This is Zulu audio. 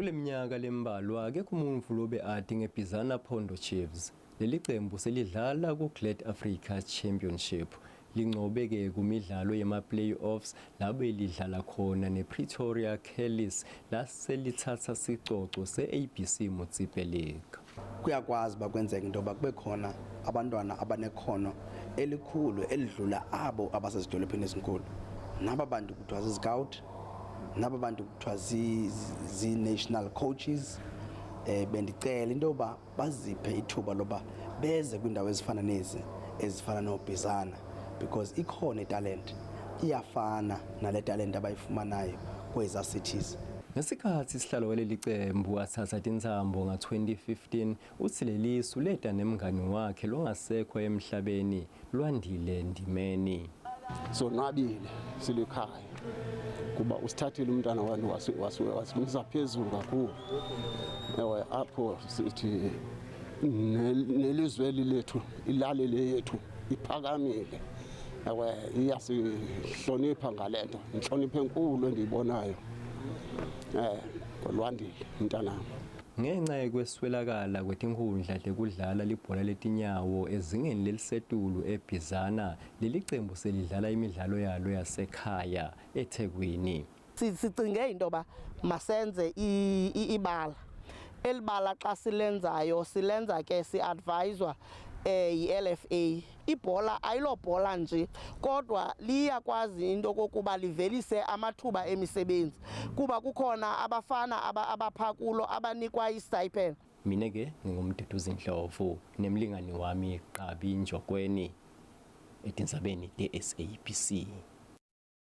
Kule minyaka lembalwa ke kumuntu lobe ati ngeIBizana Pondo Chiefs. Leli qembu selidlala kuGladAfrica Championship. Lingcobeke kumidlalo yema-playoffs labo elidlala khona nePretoria Kellys laselithatha sicoco seABC Mutsipe League. Kuyakwazi bakwenzeka into yoba kube khona abantwana abanekhono elikhulu elidlula abo abasezidolophini ezinkulu. Naba bantu kuthiwa zii-scout, naba bantu kuthiwa zi-national coaches. Bendicela into yoba baziphe ithuba loba beze kwindawo ezifana nezi ezifana noBizana, because ikhona italent iyafana nale talent abayifumanayo kweza cities. Ngesikhathi isihlalo waleli qembu athatha intsambo nga-2015 uthi lelisu leta nemngani wakhe longasekho emhlabeni lwandile ndimeni. Sonwabile silikhaya kuba usithathile umntana wami wasimisa phezulu kakhulu. Ewe apho sithi nelizwe lethu ilali lethu iphakamile. Ewe iyasihlonipha ngalento, inhlonipho enkulu endiyibonayo. Kolwandile umntanami. Ngenxa yekweswelakala kwezinkundla lekudlala libhola letinyawo ezingeni lelisetulu eBizana, leli qembu selidlala imidlalo yalo yasekhaya eThekwini. Sicinge into ba masenze ibala. Elibala xa silenzayo silenza ke si-advisor yiLFA. Ibhola ayilobhola nje kodwa liyakwazi into kokuba livelise amathuba emisebenzi kuba kukhona abafana abaphakulo abanikwa istipend. Mina ke ngingumduduzi Ndlovu nemlingani wami Qabi Njokweni etindzabeni SABC.